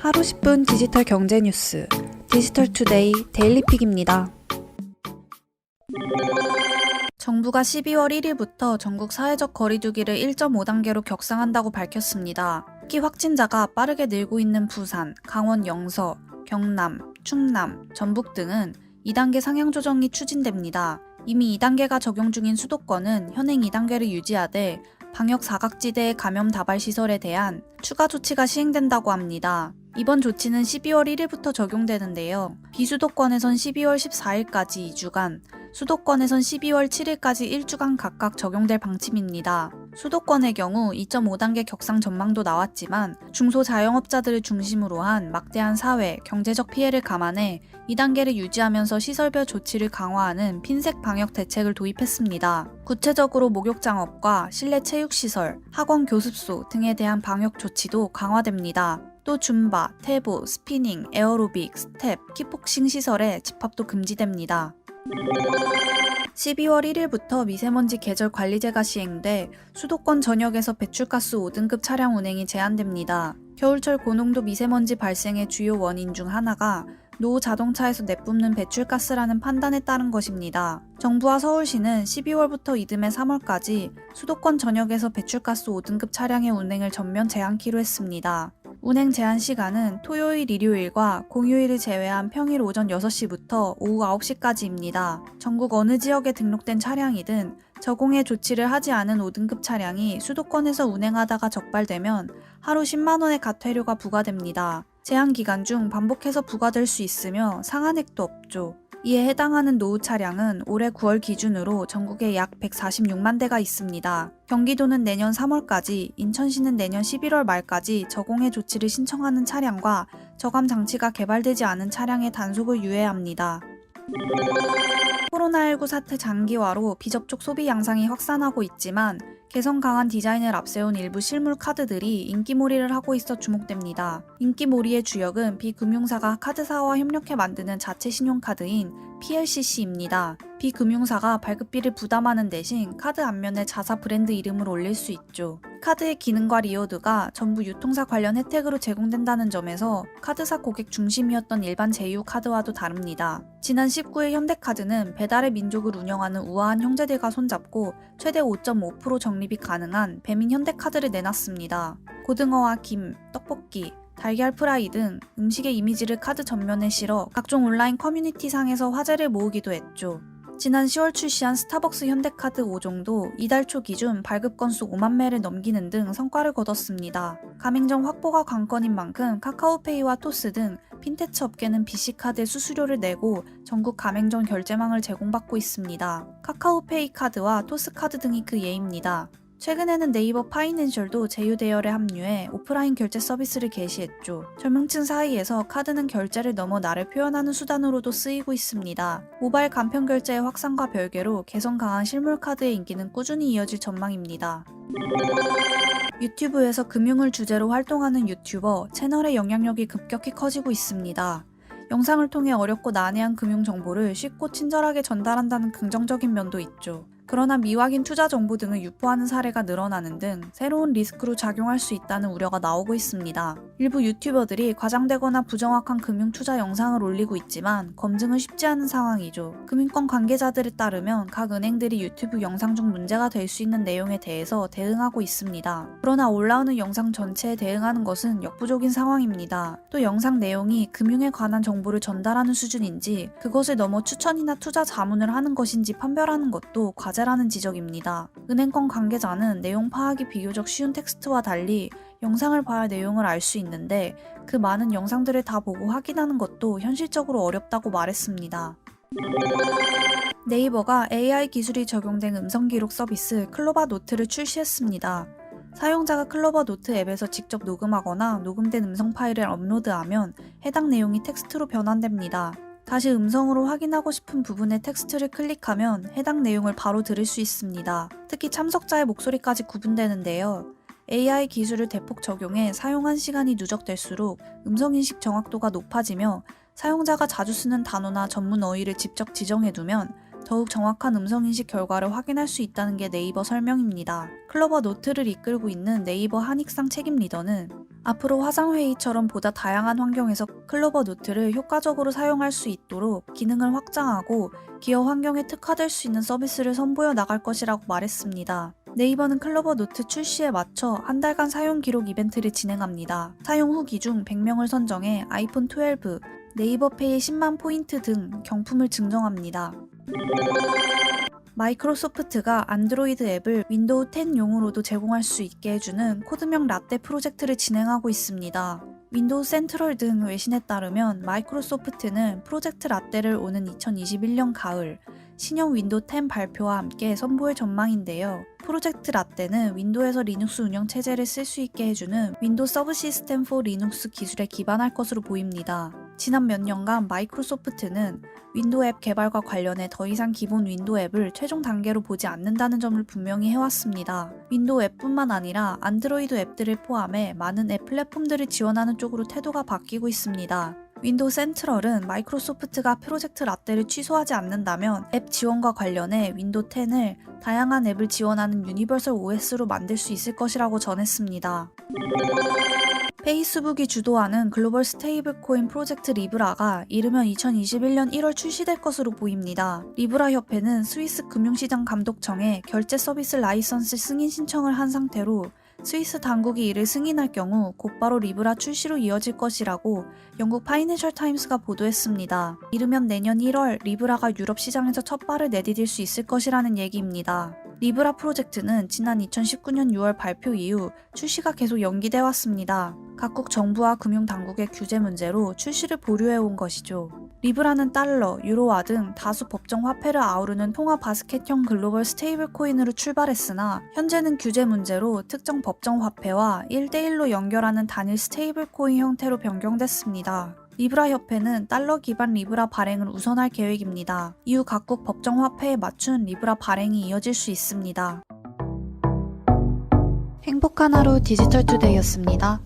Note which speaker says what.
Speaker 1: 하루 10분 디지털 경제 뉴스 디지털투데이 데일리픽입니다. 정부가 12월 1일부터 전국 사회적 거리두기를 1.5단계로 격상한다고 밝혔습니다. 특히 확진자가 빠르게 늘고 있는 부산, 강원 영서, 경남, 충남, 전북 등은 2단계 상향 조정이 추진됩니다. 이미 2단계가 적용 중인 수도권은 현행 2단계를 유지하되 방역 사각지대의 감염 다발 시설에 대한 추가 조치가 시행된다고 합니다. 이번 조치는 12월 1일부터 적용되는데요. 비수도권에선 12월 14일까지 2주간, 수도권에선 12월 7일까지 1주간 각각 적용될 방침입니다. 수도권의 경우 2.5단계 격상 전망도 나왔지만 중소자영업자들을 중심으로 한 막대한 사회, 경제적 피해를 감안해 2단계를 유지하면서 시설별 조치를 강화하는 핀셋 방역 대책을 도입했습니다. 구체적으로 목욕장업과 실내 체육시설, 학원 교습소 등에 대한 방역 조치도 강화됩니다. 또 줌바, 태보, 스피닝, 에어로빅, 스텝, 킥복싱 시설에 집합도 금지됩니다. 12월 1일부터 미세먼지 계절 관리제가 시행돼 수도권 전역에서 배출가스 5등급 차량 운행이 제한됩니다. 겨울철 고농도 미세먼지 발생의 주요 원인 중 하나가 노후 자동차에서 내뿜는 배출가스라는 판단에 따른 것입니다. 정부와 서울시는 12월부터 이듬해 3월까지 수도권 전역에서 배출가스 5등급 차량의 운행을 전면 제한키로 했습니다. 운행 제한 시간은 토요일, 일요일과 공휴일을 제외한 평일 오전 6시부터 오후 9시까지입니다. 전국 어느 지역에 등록된 차량이든 저공해 조치를 하지 않은 5등급 차량이 수도권에서 운행하다가 적발되면 하루 10만 원의 과태료가 부과됩니다. 제한 기간 중 반복해서 부과될 수 있으며 상한액도 없죠. 이에 해당하는 노후 차량은 올해 9월 기준으로 전국에 약 146만 대가 있습니다. 경기도는 내년 3월까지, 인천시는 내년 11월 말까지 저공해 조치를 신청하는 차량과 저감 장치가 개발되지 않은 차량의 단속을 유예합니다. 코로나19 사태 장기화로 비접촉 소비 양상이 확산하고 있지만 개성 강한 디자인을 앞세운 일부 실물 카드들이 인기몰이를 하고 있어 주목됩니다. 인기몰이의 주역은 비금융사가 카드사와 협력해 만드는 자체 신용카드인 PLCC입니다. 비금융사가 발급비를 부담하는 대신 카드 앞면에 자사 브랜드 이름을 올릴 수 있죠. 카드의 기능과 리워드가 전부 유통사 관련 혜택으로 제공된다는 점에서 카드사 고객 중심이었던 일반 제휴 카드와도 다릅니다. 지난 19일 현대카드는 배달의 민족을 운영하는 우아한 형제들과 손잡고 최대 5.5% 적립이 가능한 배민 현대카드를 내놨습니다. 고등어와 김, 떡볶이, 달걀 프라이 등 음식의 이미지를 카드 전면에 실어 각종 온라인 커뮤니티상에서 화제를 모으기도 했죠. 지난 10월 출시한 스타벅스 현대카드 5종도 이달 초 기준 발급 건수 5만 매를 넘기는 등 성과를 거뒀습니다. 가맹점 확보가 관건인 만큼 카카오페이와 토스 등 핀테치 업계는 BC카드에 수수료를 내고 전국 가맹점 결제망을 제공받고 있습니다. 카카오페이 카드와 토스 카드 등이 그 예입니다. 최근에는 네이버 파이낸셜도 제휴 대열에 합류해 오프라인 결제 서비스를 개시했죠. 젊은층 사이에서 카드는 결제를 넘어 나를 표현하는 수단으로도 쓰이고 있습니다. 모바일 간편 결제의 확산과 별개로 개성 강한 실물 카드의 인기는 꾸준히 이어질 전망입니다. 유튜브에서 금융을 주제로 활동하는 유튜버 채널의 영향력이 급격히 커지고 있습니다. 영상을 통해 어렵고 난해한 금융 정보를 쉽고 친절하게 전달한다는 긍정적인 면도 있죠. 그러나 미확인 투자 정보 등을 유포하는 사례가 늘어나는 등 새로운 리스크로 작용할 수 있다는 우려가 나오고 있습니다. 일부 유튜버들이 과장되거나 부정확한 금융 투자 영상을 올리고 있지만 검증은 쉽지 않은 상황이죠. 금융권 관계자들에 따르면 각 은행들이 유튜브 영상 중 문제가 될 수 있는 내용에 대해서 대응하고 있습니다. 그러나 올라오는 영상 전체에 대응하는 것은 역부족인 상황입니다. 또 영상 내용이 금융에 관한 정보를 전달하는 수준인지 그것을 넘어 추천이나 투자 자문을 하는 것인지 판별하는 것도 과제라는 지적입니다. 은행권 관계자는 내용 파악이 비교적 쉬운 텍스트와 달리 영상을 봐야 내용을 알 수 있는데 그 많은 영상들을 다 보고 확인하는 것도 현실적으로 어렵다고 말했습니다. 네이버가 AI 기술이 적용된 음성 기록 서비스 클로바 노트를 출시했습니다. 사용자가 클로버 노트 앱에서 직접 녹음하거나 녹음된 음성 파일을 업로드하면 해당 내용이 텍스트로 변환됩니다. 다시 음성으로 확인하고 싶은 부분의 텍스트를 클릭하면 해당 내용을 바로 들을 수 있습니다. 특히 참석자의 목소리까지 구분되는데요. AI 기술을 대폭 적용해 사용한 시간이 누적될수록 음성인식 정확도가 높아지며 사용자가 자주 쓰는 단어나 전문 어휘를 직접 지정해두면 더욱 정확한 음성인식 결과를 확인할 수 있다는 게 네이버 설명입니다. 클로버 노트를 이끌고 있는 네이버 한익상 책임 리더는 앞으로 화상회의처럼 보다 다양한 환경에서 클로버 노트를 효과적으로 사용할 수 있도록 기능을 확장하고 기업 환경에 특화될 수 있는 서비스를 선보여 나갈 것이라고 말했습니다. 네이버는 클로버 노트 출시에 맞춰 한 달간 사용 기록 이벤트를 진행합니다. 사용 후기 중 100명을 선정해 아이폰 12, 네이버페이 10만 포인트 등 경품을 증정합니다. 마이크로소프트가 안드로이드 앱을 윈도우 10용으로도 제공할 수 있게 해주는 코드명 라떼 프로젝트를 진행하고 있습니다. 윈도우 센트럴 등 외신에 따르면 마이크로소프트는 프로젝트 라떼를 오는 2021년 가을 신형 윈도우 10 발표와 함께 선보일 전망인데요. 프로젝트 라떼는 윈도우에서 리눅스 운영 체제를 쓸 수 있게 해주는 윈도우 서브 시스템 4 리눅스 기술에 기반할 것으로 보입니다. 지난 몇 년간 마이크로소프트는 윈도우 앱 개발과 관련해 더 이상 기본 윈도우 앱을 최종 단계로 보지 않는다는 점을 분명히 해왔습니다. 윈도우 앱뿐만 아니라 안드로이드 앱들을 포함해 많은 앱 플랫폼들을 지원하는 쪽으로 태도가 바뀌고 있습니다. 윈도우 센트럴은 마이크로소프트가 프로젝트 라떼를 취소하지 않는다면 앱 지원과 관련해 윈도우 10을 다양한 앱을 지원하는 유니버설 OS로 만들 수 있을 것이라고 전했습니다. 페이스북이 주도하는 글로벌 스테이블 코인 프로젝트 리브라가 이르면 2021년 1월 출시될 것으로 보입니다. 리브라 협회는 스위스 금융시장 감독청에 결제 서비스 라이선스 승인 신청을 한 상태로 스위스 당국이 이를 승인할 경우 곧바로 리브라 출시로 이어질 것이라고 영국 파이낸셜 타임스가 보도했습니다. 이르면 내년 1월 리브라가 유럽 시장에서 첫 발을 내디딜 수 있을 것이라는 얘기입니다. 리브라 프로젝트는 지난 2019년 6월 발표 이후 출시가 계속 연기돼 왔습니다. 각국 정부와 금융당국의 규제 문제로 출시를 보류해온 것이죠. 리브라는 달러, 유로화 등 다수 법정 화폐를 아우르는 통화 바스켓형 글로벌 스테이블 코인으로 출발했으나 현재는 규제 문제로 특정 법정 화폐와 1대1로 연결하는 단일 스테이블 코인 형태로 변경됐습니다. 리브라 협회는 달러 기반 리브라 발행을 우선할 계획입니다. 이후 각국 법정 화폐에 맞춘 리브라 발행이 이어질 수 있습니다. 행복한 하루 디지털투데이였습니다.